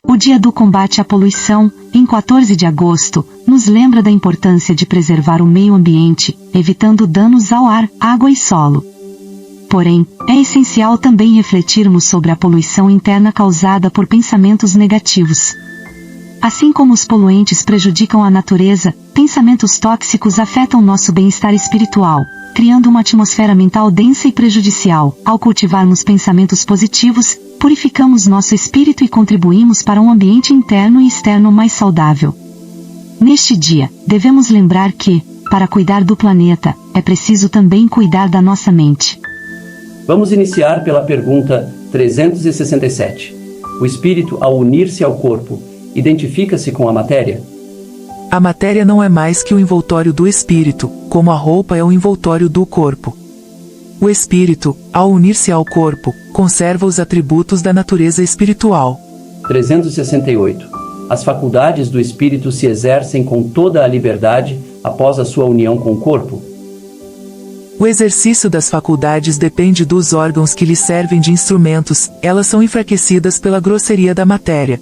O Dia do Combate à Poluição, em 14 de agosto, nos lembra da importância de preservar o meio ambiente, evitando danos ao ar, água e solo. Porém, é essencial também refletirmos sobre a poluição interna causada por pensamentos negativos. Assim como os poluentes prejudicam a natureza, pensamentos tóxicos afetam nosso bem-estar espiritual, criando uma atmosfera mental densa e prejudicial. Ao cultivarmos pensamentos positivos, purificamos nosso espírito e contribuímos para um ambiente interno e externo mais saudável. Neste dia, devemos lembrar que, para cuidar do planeta, é preciso também cuidar da nossa mente. Vamos iniciar pela pergunta 367. O espírito, ao unir-se ao corpo, identifica-se com a matéria? A matéria não é mais que o envoltório do espírito, como a roupa é o envoltório do corpo. O espírito, ao unir-se ao corpo, conserva os atributos da natureza espiritual. 368. As faculdades do espírito se exercem com toda a liberdade após a sua união com o corpo? O exercício das faculdades depende dos órgãos que lhes servem de instrumentos, elas são enfraquecidas pela grosseria da matéria.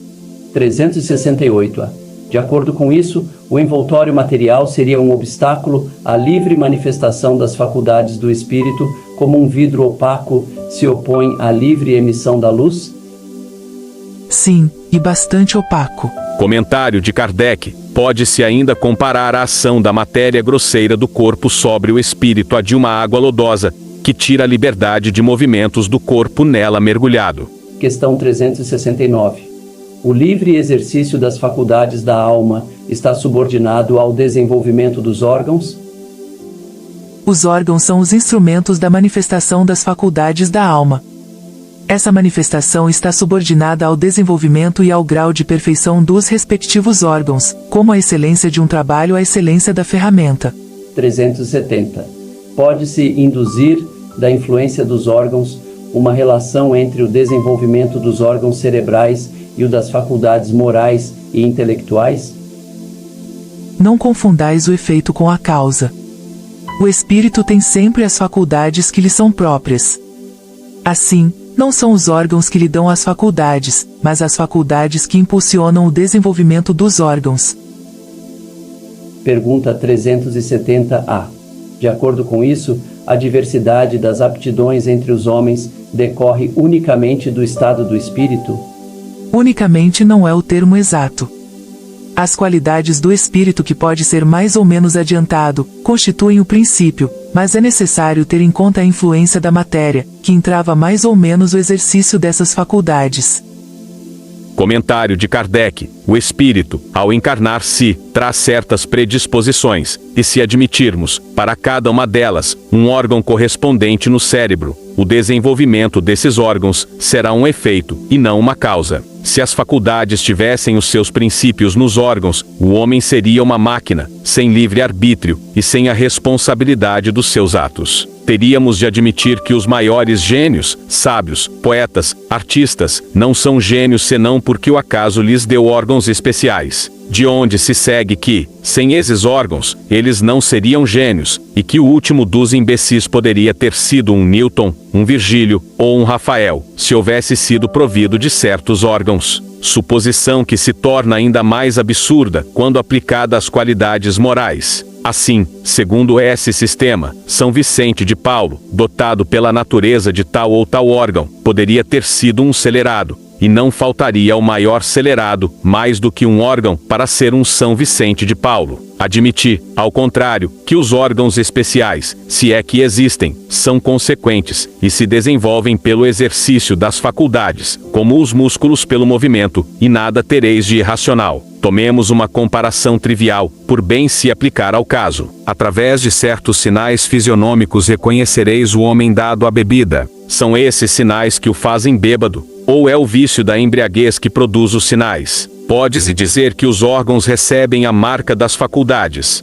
368. De acordo com isso, o envoltório material seria um obstáculo à livre manifestação das faculdades do espírito, como um vidro opaco se opõe à livre emissão da luz? Sim, e bastante opaco. Comentário de Kardec. Pode-se ainda comparar a ação da matéria grosseira do corpo sobre o espírito à de uma água lodosa, que tira a liberdade de movimentos do corpo nela mergulhado. Questão 369. O livre exercício das faculdades da alma está subordinado ao desenvolvimento dos órgãos? Os órgãos são os instrumentos da manifestação das faculdades da alma. Essa manifestação está subordinada ao desenvolvimento e ao grau de perfeição dos respectivos órgãos, como a excelência de um trabalho à excelência da ferramenta. 370. Pode-se induzir da influência dos órgãos uma relação entre o desenvolvimento dos órgãos cerebrais e o das faculdades morais e intelectuais? Não confundais o efeito com a causa. O espírito tem sempre as faculdades que lhe são próprias. Assim, não são os órgãos que lhe dão as faculdades, mas as faculdades que impulsionam o desenvolvimento dos órgãos. Pergunta 370-A. De acordo com isso, a diversidade das aptidões entre os homens decorre unicamente do estado do espírito? Unicamente não é o termo exato. As qualidades do espírito, que pode ser mais ou menos adiantado, constituem o princípio, mas é necessário ter em conta a influência da matéria, que entrava mais ou menos o exercício dessas faculdades. Comentário de Kardec. O espírito, ao encarnar-se, traz certas predisposições, e se admitirmos, para cada uma delas, um órgão correspondente no cérebro, o desenvolvimento desses órgãos será um efeito, e não uma causa. Se as faculdades tivessem os seus princípios nos órgãos, o homem seria uma máquina, sem livre-arbítrio, e sem a responsabilidade dos seus atos. Teríamos de admitir que os maiores gênios, sábios, poetas, artistas, não são gênios senão porque o acaso lhes deu órgãos especiais. De onde se segue que, sem esses órgãos, eles não seriam gênios, e que o último dos imbecis poderia ter sido um Newton, um Virgílio, ou um Rafael, se houvesse sido provido de certos órgãos. Suposição que se torna ainda mais absurda quando aplicada às qualidades morais. Assim, segundo esse sistema, São Vicente de Paulo, dotado pela natureza de tal ou tal órgão, poderia ter sido um celerado, e não faltaria ao maior celerado mais do que um órgão para ser um São Vicente de Paulo. Admiti, ao contrário, que os órgãos especiais, se é que existem, são consequentes, e se desenvolvem pelo exercício das faculdades, como os músculos pelo movimento, e nada tereis de irracional. Tomemos uma comparação trivial, por bem se aplicar ao caso. Através de certos sinais fisionômicos reconhecereis o homem dado à bebida. São esses sinais que o fazem bêbado, ou é o vício da embriaguez que produz os sinais? Pode-se dizer que os órgãos recebem a marca das faculdades.